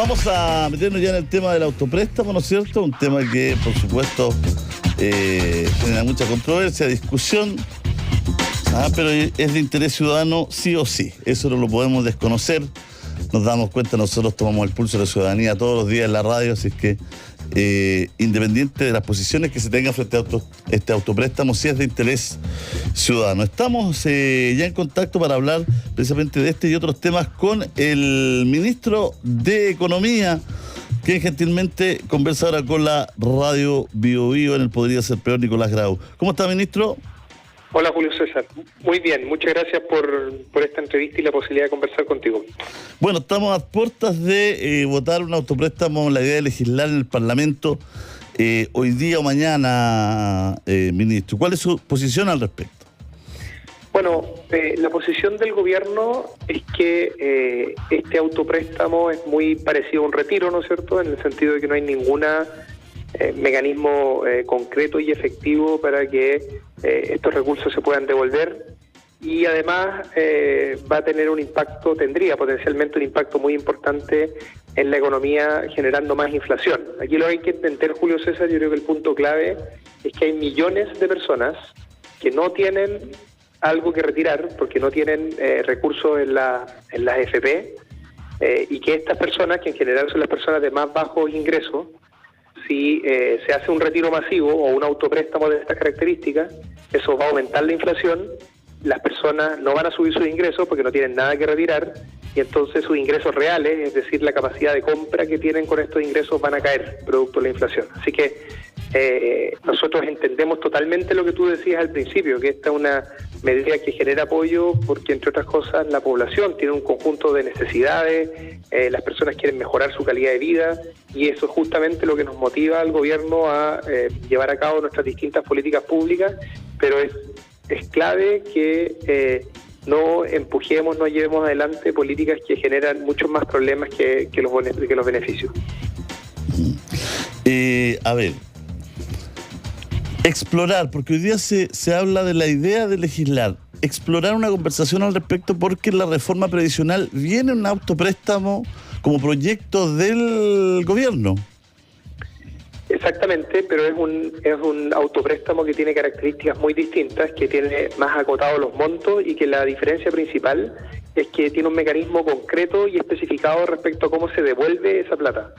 vamos a meternos ya en el tema del autopréstamo, ¿no es cierto? Un tema que, por supuesto, genera mucha controversia, discusión, pero es de interés ciudadano sí o sí. Eso no lo podemos desconocer. Nos damos cuenta, nosotros tomamos el pulso de la ciudadanía todos los días en la radio, así es que independiente de las posiciones que se tengan frente a este autopréstamo, sí es de interés ciudadano. Estamos ya en contacto para hablar precisamente de este y otros temas con el ministro de Economía, quien gentilmente conversa ahora con la radio Bio Bio en el Podría Ser Peor, Nicolás Grau. ¿Cómo está, ministro? Hola, Julio César. Muy bien, muchas gracias por esta entrevista y la posibilidad de conversar contigo. Bueno, estamos a puertas de votar un autopréstamo, la idea de legislar en el Parlamento hoy día o mañana, ministro. ¿Cuál es su posición al respecto? Bueno, la posición del gobierno es que este autopréstamo es muy parecido a un retiro, ¿no es cierto?, en el sentido de que no hay ninguna mecanismo concreto y efectivo para que estos recursos se puedan devolver, y además va a tener tendría potencialmente un impacto muy importante en la economía, generando más inflación. Aquí lo hay que entender, Julio César, yo creo que el punto clave es que hay millones de personas que no tienen algo que retirar porque no tienen recursos en las AFP, y que estas personas, que en general son las personas de más bajos ingresos, si se hace un retiro masivo o un autopréstamo de estas características, eso va a aumentar la inflación, las personas no van a subir sus ingresos porque no tienen nada que retirar, y entonces sus ingresos reales, es decir, la capacidad de compra que tienen con estos ingresos, van a caer producto de la inflación. Así que nosotros entendemos totalmente lo que tú decías al principio, que esta es una medida que genera apoyo porque, entre otras cosas, la población tiene un conjunto de necesidades, las personas quieren mejorar su calidad de vida, y eso es justamente lo que nos motiva al gobierno a llevar a cabo nuestras distintas políticas públicas, pero es clave que no empujemos, no llevemos adelante políticas que generan muchos más problemas que los beneficios. A ver, explorar, porque hoy día se habla de la idea de legislar, explorar una conversación al respecto, porque en la reforma previsional viene un autopréstamo como proyecto del gobierno. Exactamente, pero es un autopréstamo que tiene características muy distintas, que tiene más acotados los montos, y que la diferencia principal es que tiene un mecanismo concreto y especificado respecto a cómo se devuelve esa plata.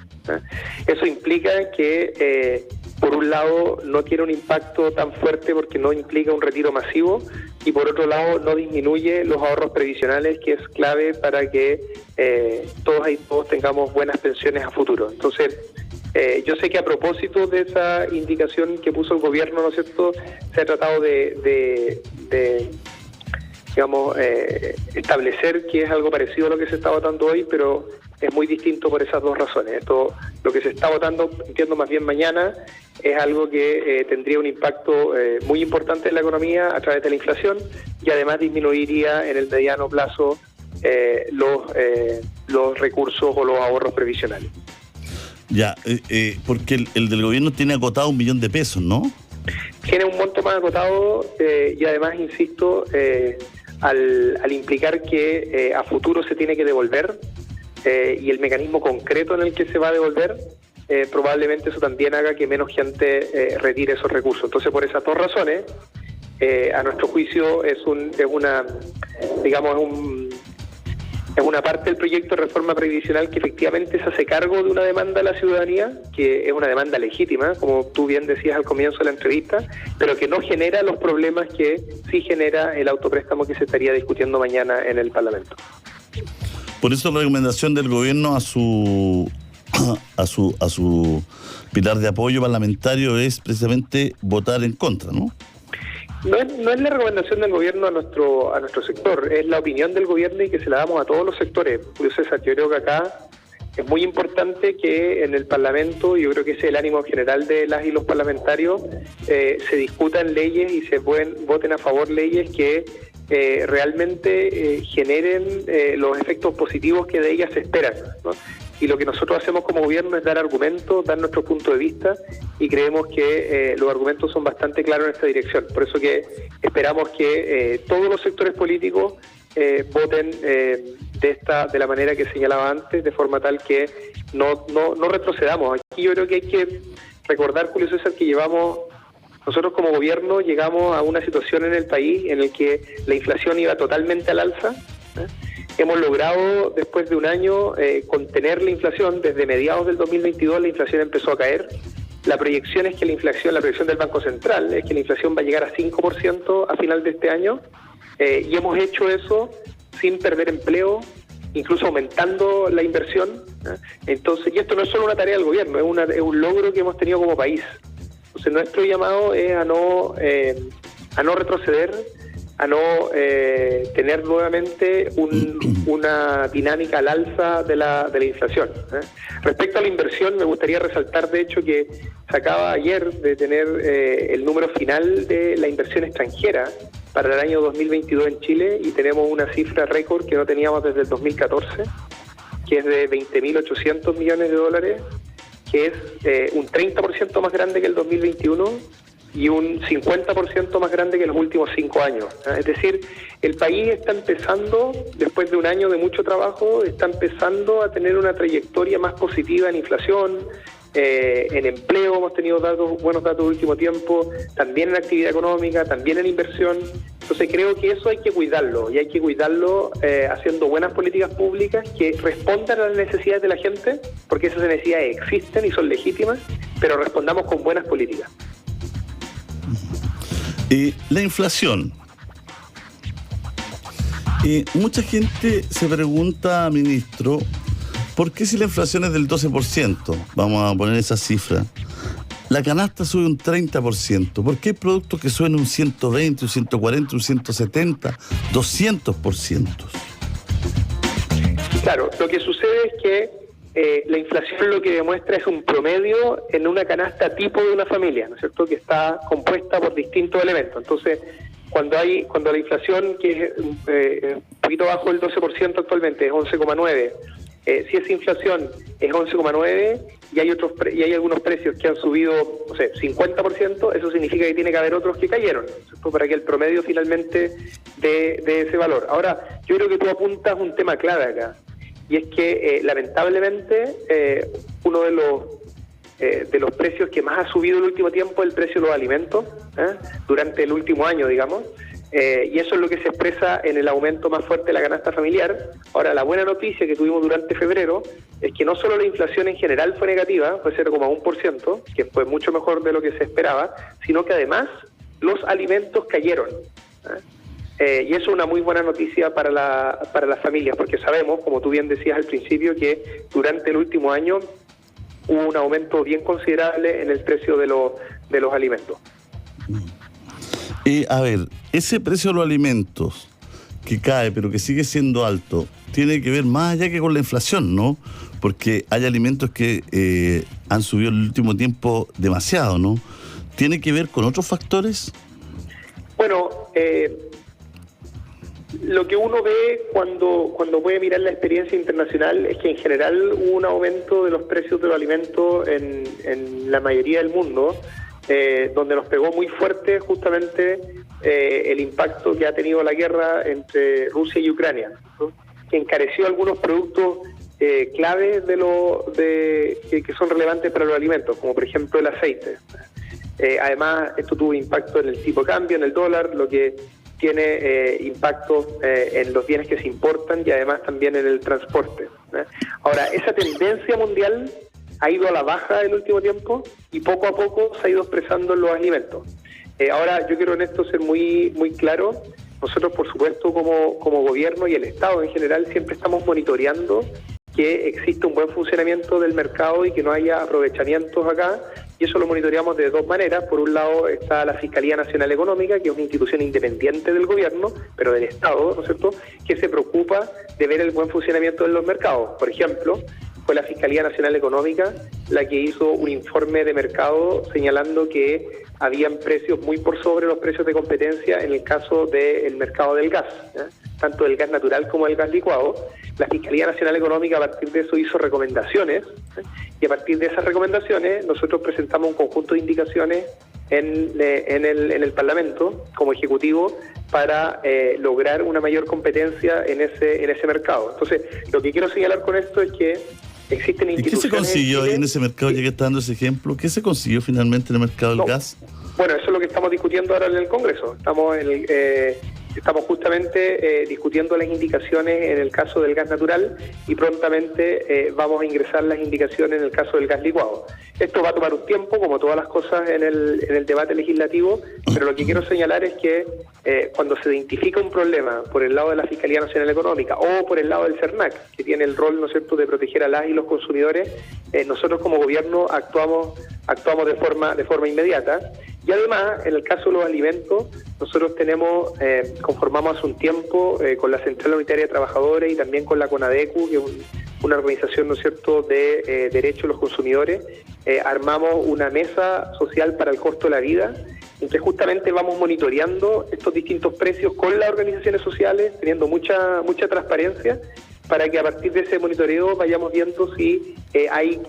Eso implica que, por un lado, no tiene un impacto tan fuerte porque no implica un retiro masivo, y por otro lado no disminuye los ahorros previsionales, que es clave para que todos tengamos buenas pensiones a futuro. Entonces, yo sé que a propósito de esa indicación que puso el gobierno, ¿no es cierto?, se ha tratado de establecer que es algo parecido a lo que se está votando hoy, pero es muy distinto por esas dos razones. Lo que se está votando, entiendo, más bien mañana, es algo que tendría un impacto muy importante en la economía a través de la inflación, y además disminuiría en el mediano plazo los recursos o los ahorros previsionales. Ya, porque el del gobierno tiene acotado 1 millón de pesos, ¿no? Tiene un monto más acotado, y además, insisto, al implicar que a futuro se tiene que devolver, y el mecanismo concreto en el que se va a devolver, probablemente eso también haga que menos gente retire esos recursos. Entonces, por esas dos razones, a nuestro juicio es una parte del proyecto de reforma previsional que efectivamente se hace cargo de una demanda de la ciudadanía, que es una demanda legítima, como tú bien decías al comienzo de la entrevista, pero que no genera los problemas que sí genera el autopréstamo que se estaría discutiendo mañana en el Parlamento. Por eso la recomendación del gobierno a su pilar de apoyo parlamentario es precisamente votar en contra, ¿no? No es la recomendación del gobierno a nuestro sector, es la opinión del gobierno, y que se la damos a todos los sectores. Julio César, yo creo que acá es muy importante que en el Parlamento, yo creo que ese es el ánimo general de las y los parlamentarios, se discutan leyes y se voten a favor leyes que realmente generen los efectos positivos que de ellas se esperan, ¿no? Y lo que nosotros hacemos como gobierno es dar argumentos, dar nuestro punto de vista, y creemos que los argumentos son bastante claros en esta dirección. Por eso que esperamos que todos los sectores políticos voten de la manera que señalaba antes, de forma tal que no retrocedamos. Aquí yo creo que hay que recordar, Julio César, que nosotros como gobierno llegamos a una situación en el país en el que la inflación iba totalmente al alza. Hemos logrado, después de un año, contener la inflación. Desde mediados del 2022 la inflación empezó a caer. La proyección del Banco Central es que la inflación va a llegar a 5% a final de este año, y hemos hecho eso sin perder empleo, incluso aumentando la inversión. Entonces, y esto no es solo una tarea del gobierno, es un logro que hemos tenido como país. Entonces, nuestro llamado es a no retroceder, a no tener nuevamente una dinámica al alza de la inflación. Respecto a la inversión, me gustaría resaltar, de hecho, que se acaba ayer de tener el número final de la inversión extranjera para el año 2022 en Chile, y tenemos una cifra récord que no teníamos desde el 2014, que es de 20.800 millones de dólares, que es un 30% más grande que el 2021 y un 50% más grande que los últimos 5 años. Es decir, el país está empezando, después de un año de mucho trabajo, está empezando a tener una trayectoria más positiva en inflación, en empleo. Hemos tenido buenos datos en el último tiempo, también en actividad económica, también en inversión. Entonces creo que eso hay que cuidarlo, y hay que cuidarlo haciendo buenas políticas públicas que respondan a las necesidades de la gente, porque esas necesidades existen y son legítimas, pero respondamos con buenas políticas. La inflación. Mucha gente se pregunta, ministro, ¿por qué si la inflación es del 12%, vamos a poner esa cifra, la canasta sube un 30%? ¿Por qué hay productos que suben un 120, un 140, un 170, 200%? Claro, lo que sucede es que la inflación lo que demuestra es un promedio en una canasta tipo de una familia, ¿no es cierto?, que está compuesta por distintos elementos. Entonces, cuando la inflación, que es un poquito bajo del 12% actualmente, es 11,9%, si esa inflación es 11,9% y hay algunos precios que han subido, no sé, 50%, eso significa que tiene que haber otros que cayeron, ¿cierto?, para que el promedio finalmente de ese valor. Ahora, yo creo que tú apuntas un tema clave acá, y es que lamentablemente uno de los precios que más ha subido en el último tiempo es el precio de los alimentos, durante el último año, digamos, y eso es lo que se expresa en el aumento más fuerte de la canasta familiar. Ahora, la buena noticia que tuvimos durante febrero es que no solo la inflación en general fue negativa, fue 0,1%, que fue mucho mejor de lo que se esperaba, sino que además los alimentos cayeron. Y eso es una muy buena noticia para las familias, porque sabemos, como tú bien decías al principio, que durante el último año hubo un aumento bien considerable en el precio de los alimentos. A ver, ese precio de los alimentos que cae, pero que sigue siendo alto, tiene que ver más allá que con la inflación, ¿no? Porque hay alimentos que han subido en el último tiempo demasiado, ¿no? ¿Tiene que ver con otros factores? Bueno, lo que uno ve cuando puede mirar la experiencia internacional es que en general hubo un aumento de los precios de los alimentos en la mayoría del mundo, donde nos pegó muy fuerte justamente el impacto que ha tenido la guerra entre Rusia y Ucrania, ¿no?, que encareció algunos productos claves que son relevantes para los alimentos, como por ejemplo el aceite. Además, esto tuvo impacto en el tipo de cambio, en el dólar, lo que tiene impacto en los bienes que se importan y además también en el transporte. Ahora, esa tendencia mundial ha ido a la baja en el último tiempo y poco a poco se ha ido expresando en los alimentos. Ahora, yo quiero en esto ser muy, muy claro. Nosotros, por supuesto, como gobierno y el Estado en general, siempre estamos monitoreando que existe un buen funcionamiento del mercado y que no haya aprovechamientos acá, y eso lo monitoreamos de dos maneras. Por un lado está la Fiscalía Nacional Económica, que es una institución independiente del gobierno, pero del Estado, ¿no es cierto?, que se preocupa de ver el buen funcionamiento de los mercados. Por ejemplo, fue la Fiscalía Nacional Económica la que hizo un informe de mercado señalando que habían precios muy por sobre los precios de competencia en el caso del mercado del gas, tanto del gas natural como del gas licuado. La Fiscalía Nacional Económica a partir de eso hizo recomendaciones, y a partir de esas recomendaciones nosotros presentamos un conjunto de indicaciones en el Parlamento como Ejecutivo para lograr una mayor competencia en ese mercado. Entonces, lo que quiero señalar con esto es que existen instituciones... ¿Y qué se consiguió ahí en ese mercado, ya que está dando ese ejemplo? ¿Qué se consiguió finalmente en el mercado del gas? Bueno, eso es lo que estamos discutiendo ahora en el Congreso. Estamos justamente discutiendo las indicaciones en el caso del gas natural y prontamente vamos a ingresar las indicaciones en el caso del gas licuado. Esto va a tomar un tiempo, como todas las cosas en el debate legislativo, pero lo que quiero señalar es que cuando se identifica un problema por el lado de la Fiscalía Nacional Económica o por el lado del CERNAC, que tiene el rol, ¿no es cierto?, de proteger a las y los consumidores, nosotros como gobierno actuamos de forma inmediata. Y además, en el caso de los alimentos, nosotros conformamos hace un tiempo con la Central Unitaria de Trabajadores y también con la CONADECU, que es una organización, ¿no es cierto?, de derechos de los consumidores. Armamos una mesa social para el costo de la vida, en que justamente vamos monitoreando estos distintos precios con las organizaciones sociales, teniendo mucha transparencia, para que a partir de ese monitoreo vayamos viendo si hay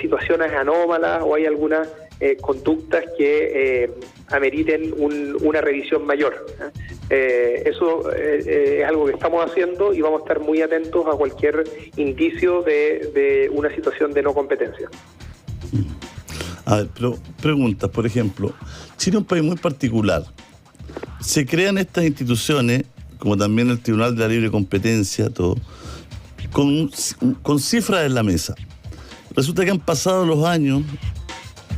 situaciones anómalas o hay algunas conductas que ameriten una revisión mayor. Eso es algo que estamos haciendo y vamos a estar muy atentos a cualquier indicio de una situación de no competencia. A ver, pero preguntas, por ejemplo, Chile es un país muy particular. Se crean estas instituciones, como también el Tribunal de la Libre Competencia, todo, con cifras en la mesa. Resulta que han pasado los años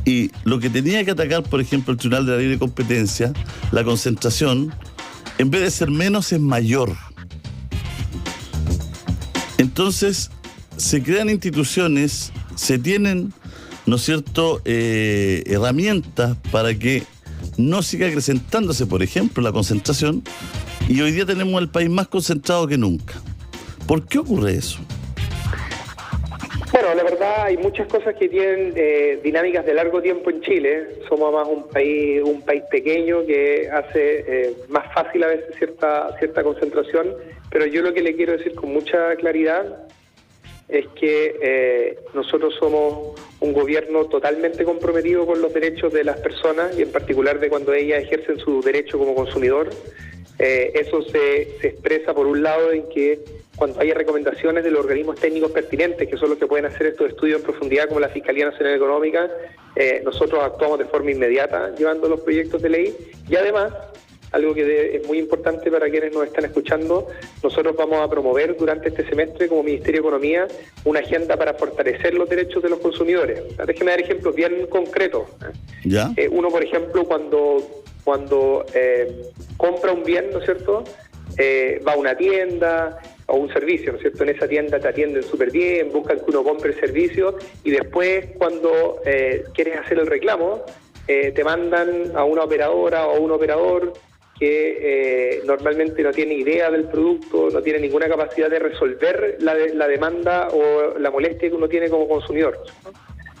y lo que tenía que atacar, por ejemplo, el Tribunal de la Libre Competencia, la concentración, en vez de ser menos, es mayor. Entonces, se crean instituciones, se tienen, ¿no es cierto?, herramientas para que no siga acrecentándose, por ejemplo, la concentración, y hoy día tenemos el país más concentrado que nunca. ¿Por qué ocurre eso? Bueno, la verdad hay muchas cosas que tienen dinámicas de largo tiempo en Chile. Somos más un país pequeño que hace más fácil a veces cierta concentración, pero yo lo que le quiero decir con mucha claridad es que nosotros somos un gobierno totalmente comprometido con los derechos de las personas y en particular de cuando ellas ejercen su derecho como consumidor. Eso se expresa por un lado en que cuando haya recomendaciones de los organismos técnicos pertinentes, que son los que pueden hacer estos estudios en profundidad, como la Fiscalía Nacional Económica, nosotros actuamos de forma inmediata llevando los proyectos de ley. Y además, algo que es muy importante para quienes nos están escuchando, nosotros vamos a promover durante este semestre como Ministerio de Economía una agenda para fortalecer los derechos de los consumidores. Déjenme dar ejemplos bien concretos. ¿Ya? Uno, por ejemplo, cuando compra un bien, ¿no es cierto?, va a una tienda o un servicio, ¿no es cierto? En esa tienda te atienden súper bien, buscan que uno compre el servicio y después cuando quieres hacer el reclamo, te mandan a una operadora o un operador que normalmente no tiene idea del producto, no tiene ninguna capacidad de resolver la demanda o la molestia que uno tiene como consumidor.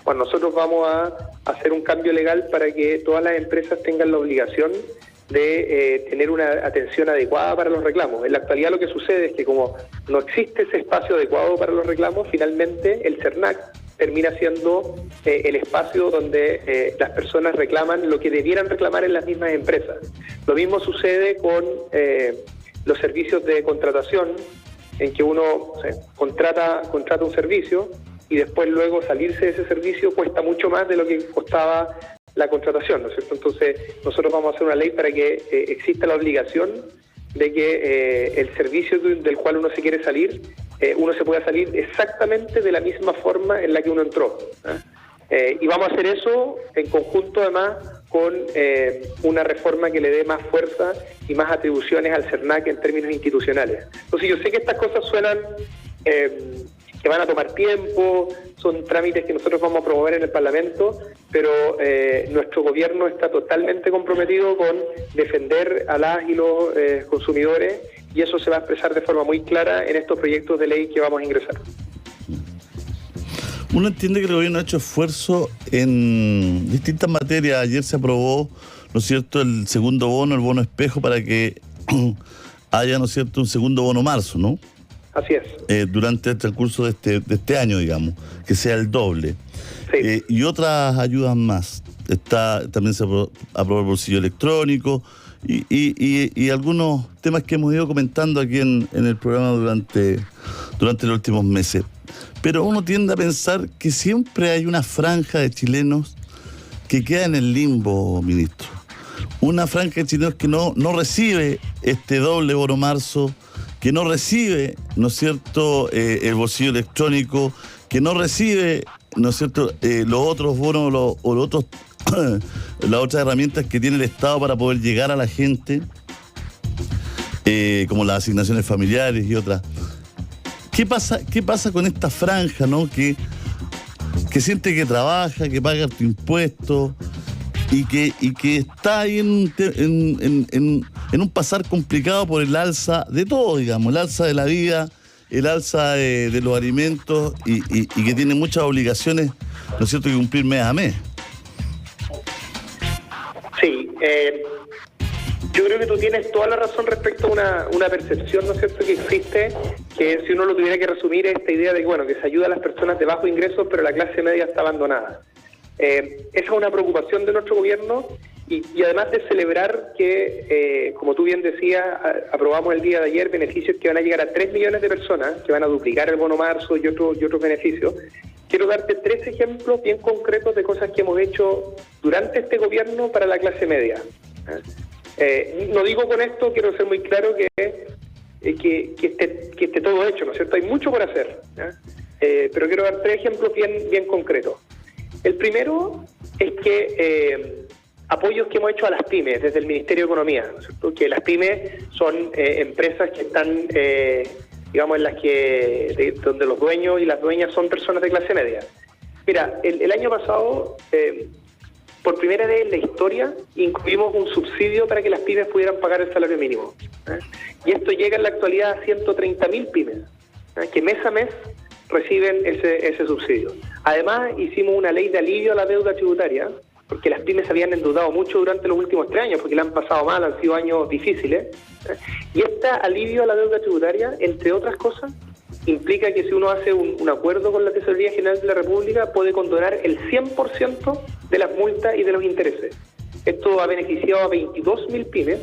Bueno, nosotros vamos a hacer un cambio legal para que todas las empresas tengan la obligación de tener una atención adecuada para los reclamos. En la actualidad lo que sucede es que como no existe ese espacio adecuado para los reclamos, finalmente el CERNAC termina siendo el espacio donde las personas reclaman lo que debieran reclamar en las mismas empresas. Lo mismo sucede con los servicios de contratación, en que uno contrata un servicio y después luego salirse de ese servicio cuesta mucho más de lo que costaba la contratación, ¿no es cierto? Entonces, nosotros vamos a hacer una ley para que exista la obligación de que el servicio del cual uno se quiere salir, uno se pueda salir exactamente de la misma forma en la que uno entró. Y vamos a hacer eso en conjunto, además, con una reforma que le dé más fuerza y más atribuciones al CERNAC en términos institucionales. Entonces, yo sé que estas cosas suenan que van a tomar tiempo, son trámites que nosotros vamos a promover en el Parlamento, pero nuestro gobierno está totalmente comprometido con defender a las y los consumidores, y eso se va a expresar de forma muy clara en estos proyectos de ley que vamos a ingresar. Uno entiende que el gobierno ha hecho esfuerzo en distintas materias. Ayer se aprobó, ¿no es cierto?, el segundo bono, el bono espejo, para que haya, ¿no es cierto?, un segundo bono marzo, ¿no? Así es. Durante el transcurso de este año, digamos, que sea el doble. Sí. Y otras ayudas más. También se aprobó el bolsillo electrónico, y algunos temas que hemos ido comentando aquí en el programa durante los últimos meses. Pero uno tiende a pensar que siempre hay una franja de chilenos que queda en el limbo, ministro. Una franja de chilenos que no recibe este doble bono marzo, que no recibe, ¿no es cierto?, el bolsillo electrónico, que no recibe, ¿no es cierto?, los otros bonos o los otros las otras herramientas que tiene el Estado para poder llegar a la gente, como las asignaciones familiares y otras. ¿Qué pasa con esta franja, ¿no?, que siente que trabaja, que paga tu impuesto y que está ahí en un pasar complicado por el alza de todo, digamos, el alza de la vida, el alza de los alimentos y que tiene muchas obligaciones, ¿no es cierto?, que cumplir mes a mes? Sí, yo creo que tú tienes toda la razón respecto a una percepción, ¿no es cierto?, que existe, que si uno lo tuviera que resumir es esta idea de que, bueno, que se ayuda a las personas de bajos ingresos, pero la clase media está abandonada. Esa es una preocupación de nuestro gobierno y además de celebrar que, como tú bien decías, aprobamos el día de ayer beneficios que van a llegar a 3 millones de personas, que van a duplicar el bono marzo y otros beneficios. Quiero darte 3 ejemplos bien concretos de cosas que hemos hecho durante este gobierno para la clase media. No digo con esto, quiero ser muy claro que esté todo hecho, ¿no es cierto? Hay mucho por hacer, pero quiero dar 3 ejemplos bien concretos. El primero es que apoyos que hemos hecho a las pymes desde el Ministerio de Economía, ¿no es cierto? Que las pymes son empresas que están, digamos, en las que donde los dueños y las dueñas son personas de clase media. Mira, el año pasado, por primera vez en la historia, incluimos un subsidio para que las pymes pudieran pagar el salario mínimo. Y esto llega en la actualidad a 130.000 pymes, que mes a mes reciben ese subsidio. Además, hicimos una ley de alivio a la deuda tributaria, porque las pymes se habían endeudado mucho durante los últimos 3 años, porque le han pasado mal, han sido años difíciles. Y este alivio a la deuda tributaria, entre otras cosas, implica que si uno hace un acuerdo con la Tesorería General de la República, puede condonar el 100% de las multas y de los intereses. Esto ha beneficiado a 22.000 pymes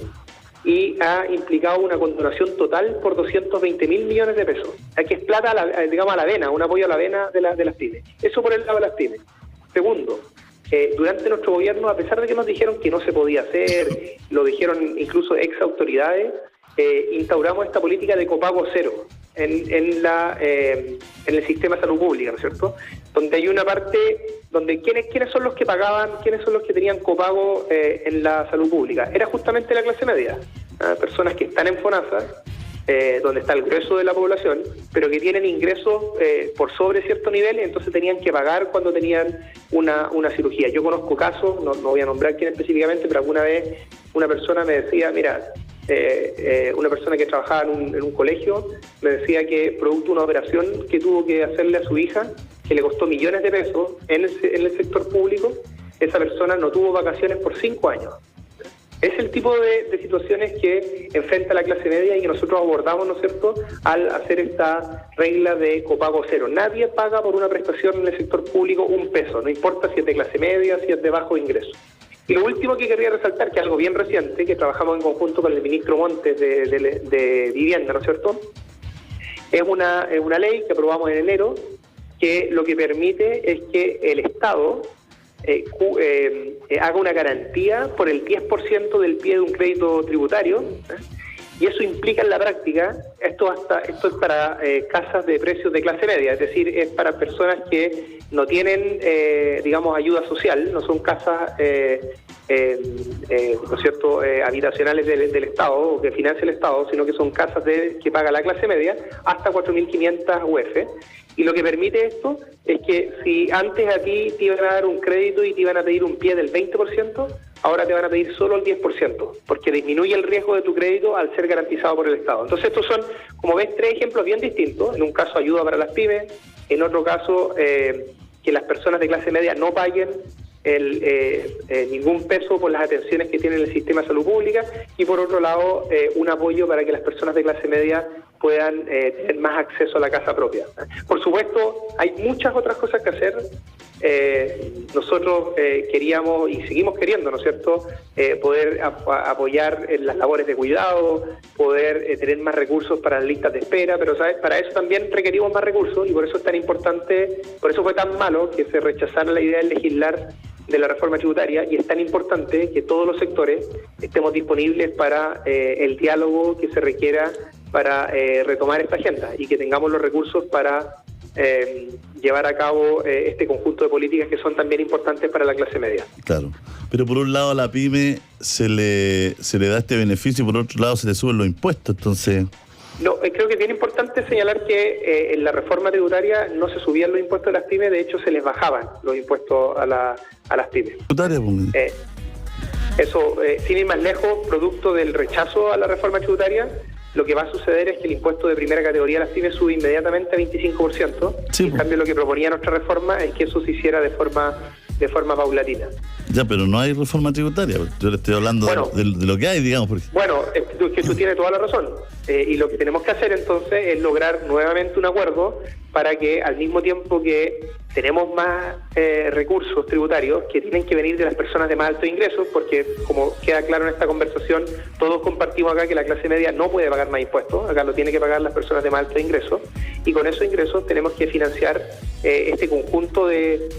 y ha implicado una condonación total por 220.000 millones de pesos. Aquí es plata, digamos, a la vena, un apoyo a la vena de las pymes. Eso por el lado de las pymes. Segundo, durante nuestro gobierno, a pesar de que nos dijeron que no se podía hacer, lo dijeron incluso ex autoridades, instauramos esta política de copago cero en el sistema de salud pública, ¿no es cierto? Donde hay una parte donde ¿quiénes son los que pagaban, quiénes son los que tenían copago en la salud pública? Era justamente la clase media, personas que están en FONASA, donde está el grueso de la población, pero que tienen ingresos por sobre cierto nivel, y entonces tenían que pagar cuando tenían una cirugía. Yo conozco casos, no voy a nombrar quién específicamente, pero alguna vez una persona me decía, mira, una persona que trabajaba en un colegio me decía que producto de una operación que tuvo que hacerle a su hija, que le costó millones de pesos en el sector público, esa persona no tuvo vacaciones por 5 años. Es el tipo de situaciones que enfrenta la clase media y que nosotros abordamos, ¿no es cierto?, al hacer esta regla de copago cero. Nadie paga por una prestación en el sector público un peso, no importa si es de clase media, si es de bajo ingreso. Y lo último que quería resaltar, que es algo bien reciente, que trabajamos en conjunto con el ministro Montes de Vivienda, ¿no es cierto?, es una ley que aprobamos en enero, que lo que permite es que el Estado haga una garantía por el 10% del pie de un crédito tributario, y eso implica en la práctica, esto es para casas de precios de clase media, es decir, es para personas que no tienen, digamos, ayuda social, no son casas, ¿no es cierto?, habitacionales del Estado o que financia el Estado, sino que son casas que paga la clase media, hasta 4.500 UF. Y lo que permite esto es que si antes a ti te iban a dar un crédito y te iban a pedir un pie del 20%, ahora te van a pedir solo el 10%, porque disminuye el riesgo de tu crédito al ser garantizado por el Estado. Entonces estos son, como ves, 3 ejemplos bien distintos. En un caso ayuda para las pymes, en otro caso que las personas de clase media no paguen ningún peso por las atenciones que tiene el sistema de salud pública, y por otro lado un apoyo para que las personas de clase media puedan tener más acceso a la casa propia. Por supuesto, hay muchas otras cosas que hacer. Nosotros queríamos y seguimos queriendo, ¿no es cierto?, poder apoyar en las labores de cuidado, poder tener más recursos para las listas de espera, pero ¿sabes? Para eso también requerimos más recursos y por eso es tan importante, por eso fue tan malo que se rechazara la idea de legislar de la reforma tributaria, y es tan importante que todos los sectores estemos disponibles para el diálogo que se requiera para retomar esta agenda y que tengamos los recursos para llevar a cabo este conjunto de políticas que son también importantes para la clase media. Claro, pero por un lado a la pyme se le da este beneficio y por otro lado se le suben los impuestos, entonces... No, creo que es bien importante señalar que en la reforma tributaria no se subían los impuestos de las pymes, de hecho se les bajaban los impuestos a las pymes. Eso, sin ir más lejos, producto del rechazo a la reforma tributaria, lo que va a suceder es que el impuesto de primera categoría a las pymes sube inmediatamente a 25%. Sí, en cambio lo que proponía nuestra reforma es que eso se hiciera de forma paulatina. Ya, pero no hay reforma tributaria. Yo le estoy hablando de lo que hay, digamos. Porque... Bueno, es que tú tienes toda la razón. Y lo que tenemos que hacer entonces es lograr nuevamente un acuerdo para que al mismo tiempo que tenemos más recursos tributarios que tienen que venir de las personas de más altos ingresos, porque como queda claro en esta conversación, todos compartimos acá que la clase media no puede pagar más impuestos, acá lo tienen que pagar las personas de más altos ingresos, y con esos ingresos tenemos que financiar este conjunto de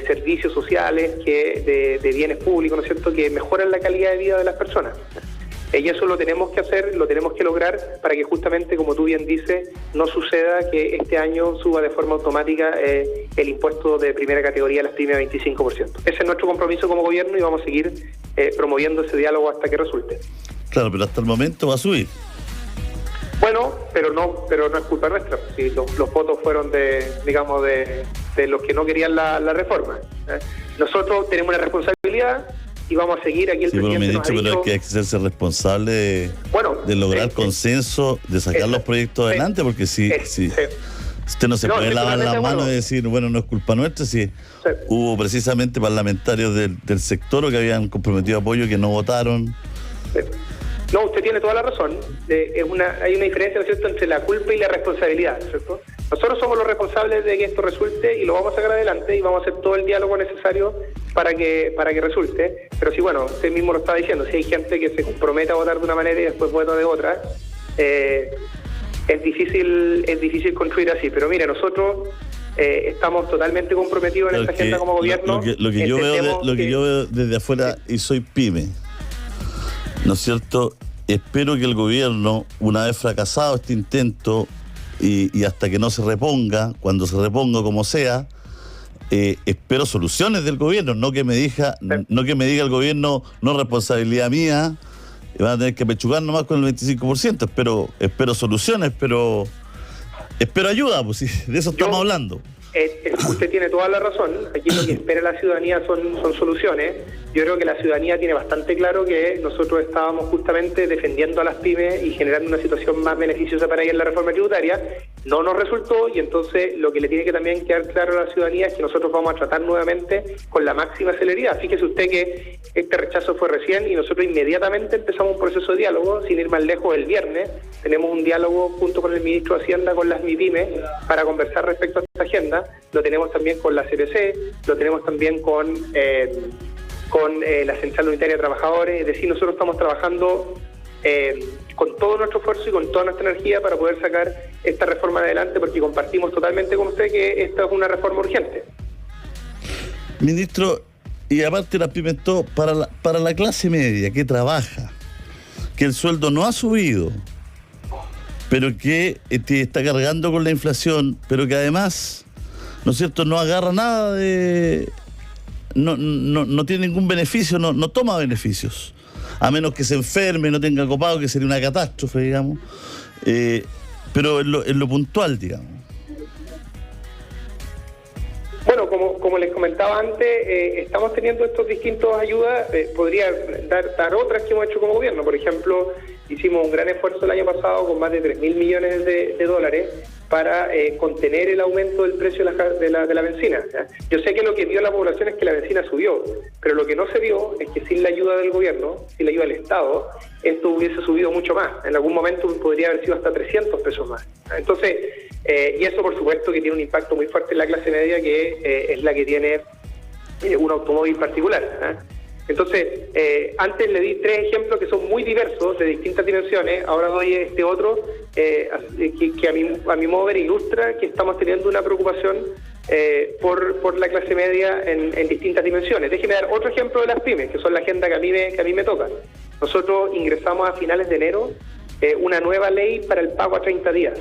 servicios sociales, de bienes públicos, ¿no es cierto?, que mejoran la calidad de vida de las personas. Y eso lo tenemos que hacer, lo tenemos que lograr para que justamente, como tú bien dices, no suceda que este año suba de forma automática el impuesto de primera categoría a las pymes a 25%. Ese es nuestro compromiso como gobierno y vamos a seguir promoviendo ese diálogo hasta que resulte. Claro, pero hasta el momento va a subir. Bueno, pero no es culpa nuestra. Si los votos fueron de los que no querían la reforma. Nosotros tenemos una responsabilidad y vamos a seguir. Aquí el presidente nos ha dicho... Pero hay que hacerse responsable de lograr consenso, de sacar los proyectos adelante, porque si usted no se puede lavar la mano y decir, bueno, no es culpa nuestra, si hubo precisamente parlamentarios del sector que habían comprometido apoyo que no votaron. No, usted tiene toda la razón. Hay una diferencia, ¿no es cierto?, entre la culpa y la responsabilidad, ¿no es cierto? Nosotros somos los responsables de que esto resulte y lo vamos a sacar adelante y vamos a hacer todo el diálogo necesario para que resulte. Pero sí, bueno, usted mismo lo estaba diciendo, si hay gente que se compromete a votar de una manera y después vota de otra, es difícil construir así. Pero mire, nosotros estamos totalmente comprometidos en esta agenda como gobierno. Lo que yo veo desde afuera, y soy pyme, ¿no es cierto? Espero que el gobierno, una vez fracasado este intento y hasta que no se reponga, cuando se reponga como sea, espero soluciones del gobierno, no que me diga el gobierno, no responsabilidad mía, van a tener que pechugar nomás con el 25%. Espero soluciones, espero ayuda, pues sí, de eso estamos hablando. Usted tiene toda la razón. Aquí lo que espera la ciudadanía son soluciones. Yo creo que la ciudadanía tiene bastante claro que nosotros estábamos justamente defendiendo a las pymes y generando una situación más beneficiosa para ellas en la reforma tributaria. No nos resultó, y entonces lo que le tiene que también quedar claro a la ciudadanía es que nosotros vamos a tratar nuevamente con la máxima celeridad. Fíjese usted que este rechazo fue recién y nosotros inmediatamente empezamos un proceso de diálogo, sin ir más lejos. El viernes tenemos un diálogo junto con el ministro de Hacienda, con las MIPYMES, para conversar respecto a esta agenda. Lo tenemos también con la CPC, lo tenemos también con la Central Unitaria de Trabajadores. Es decir, nosotros estamos trabajando con todo nuestro esfuerzo y con toda nuestra energía para poder sacar esta reforma adelante, porque compartimos totalmente con usted que esta es una reforma urgente. Ministro, y aparte la pimentó para la clase media que trabaja, que el sueldo no ha subido, pero que está cargando con la inflación, pero que además, ¿no es cierto?, no agarra nada de... No tiene ningún beneficio, no toma beneficios, a menos que se enferme, no tenga copado, que sería una catástrofe, digamos, pero en lo puntual, digamos. Bueno, como les comentaba antes, estamos teniendo estos distintos ayudas. Podría dar otras que hemos hecho como gobierno. Por ejemplo, hicimos un gran esfuerzo el año pasado con más de 3.000 millones de dólares para contener el aumento del precio de la benzina. ¿Ya? Yo sé que lo que vio la población es que la benzina subió, pero lo que no se vio es que sin la ayuda del gobierno, sin la ayuda del Estado, esto hubiese subido mucho más. En algún momento podría haber sido hasta 300 pesos más. Entonces, y eso por supuesto que tiene un impacto muy fuerte en la clase media, que es la que tiene un automóvil particular. Entonces, antes le di 3 ejemplos que son muy diversos, de distintas dimensiones. Ahora doy este otro que a mi modo de ver ilustra que estamos teniendo una preocupación por la clase media en distintas dimensiones. Déjeme dar otro ejemplo de las pymes, que son la agenda que a mí me toca. Nosotros ingresamos a finales de enero una nueva ley para el pago a 30 días.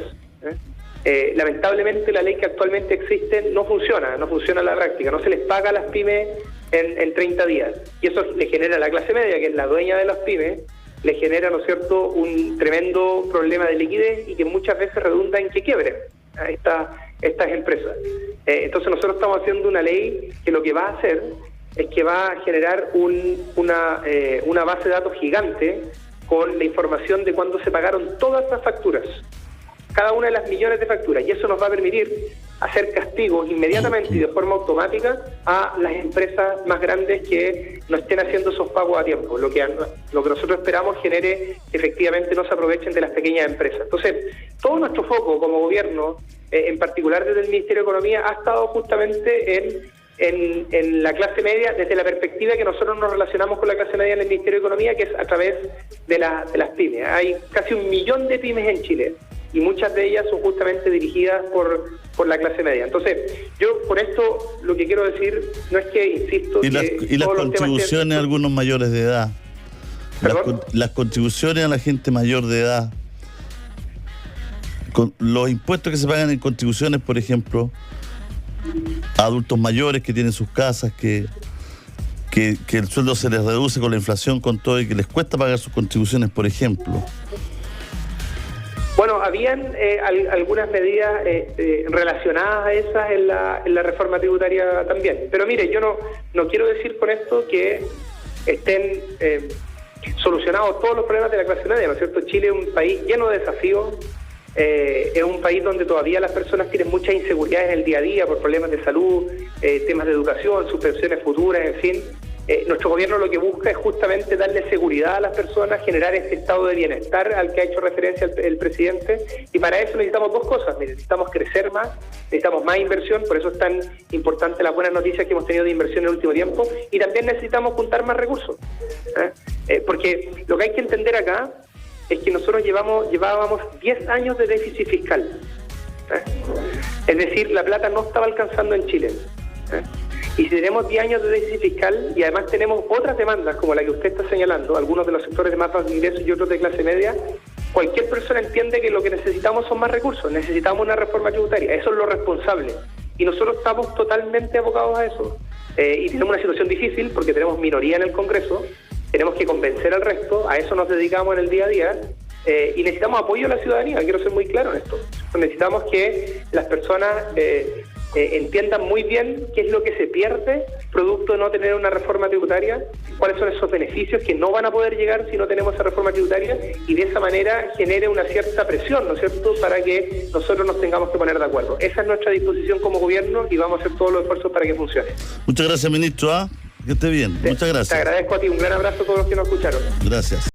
Lamentablemente la ley que actualmente existe no funciona a la práctica, no se les paga a las pymes en 30 días, y eso le genera a la clase media, que es la dueña de las pymes, le genera, ¿no es cierto?, un tremendo problema de liquidez y que muchas veces redunda en que quiebren a estas empresas. Entonces nosotros estamos haciendo una ley que lo que va a hacer es que va a generar una base de datos gigante con la información de cuándo se pagaron todas las facturas, cada una de las millones de facturas, y eso nos va a permitir hacer castigos inmediatamente y de forma automática a las empresas más grandes que no estén haciendo esos pagos a tiempo. Lo que nosotros esperamos genere efectivamente no se aprovechen de las pequeñas empresas. Entonces, todo nuestro foco como gobierno, en particular desde el Ministerio de Economía, ha estado justamente en la clase media, desde la perspectiva que nosotros nos relacionamos con la clase media en el Ministerio de Economía, que es a través de las pymes. Hay casi 1 millón de pymes en Chile, y muchas de ellas son justamente dirigidas por la clase media. Entonces, yo con esto lo que quiero decir no es que, insisto, y las contribuciones a algunos mayores de edad. Las contribuciones a la gente mayor de edad. Con los impuestos que se pagan en contribuciones, por ejemplo, a adultos mayores que tienen sus casas, que el sueldo se les reduce con la inflación, con todo, y que les cuesta pagar sus contribuciones, por ejemplo. Bueno, habían algunas medidas relacionadas a esas en la reforma tributaria también. Pero mire, yo no quiero decir con esto que estén solucionados todos los problemas de la clase media, ¿no es cierto? Chile es un país lleno de desafíos, es un país donde todavía las personas tienen muchas inseguridades en el día a día por problemas de salud, temas de educación, sus pensiones futuras, en fin. Nuestro gobierno lo que busca es justamente darle seguridad a las personas, generar este estado de bienestar al que ha hecho referencia el presidente, y para eso necesitamos 2 cosas. Necesitamos crecer más, necesitamos más inversión, por eso es tan importante las buenas noticias que hemos tenido de inversión en el último tiempo, y también necesitamos juntar más recursos. Porque lo que hay que entender acá es que nosotros llevábamos 10 años de déficit fiscal. Es decir, la plata no estaba alcanzando en Chile. Y si tenemos 10 años de déficit fiscal y además tenemos otras demandas como la que usted está señalando, algunos de los sectores de más bajos ingresos y otros de clase media, cualquier persona entiende que lo que necesitamos son más recursos, necesitamos una reforma tributaria, eso es lo responsable. Y nosotros estamos totalmente abocados a eso. Y tenemos una situación difícil porque tenemos minoría en el Congreso, tenemos que convencer al resto, a eso nos dedicamos en el día a día, y necesitamos apoyo de la ciudadanía, quiero ser muy claro en esto. Necesitamos que las personas entiendan muy bien qué es lo que se pierde producto de no tener una reforma tributaria, cuáles son esos beneficios que no van a poder llegar si no tenemos esa reforma tributaria, y de esa manera genere una cierta presión, ¿no es cierto?, para que nosotros nos tengamos que poner de acuerdo. Esa es nuestra disposición como gobierno y vamos a hacer todos los esfuerzos para que funcione. Muchas gracias, ministro. Que esté bien. Muchas gracias. Te agradezco a ti. Un gran abrazo a todos los que nos escucharon. Gracias.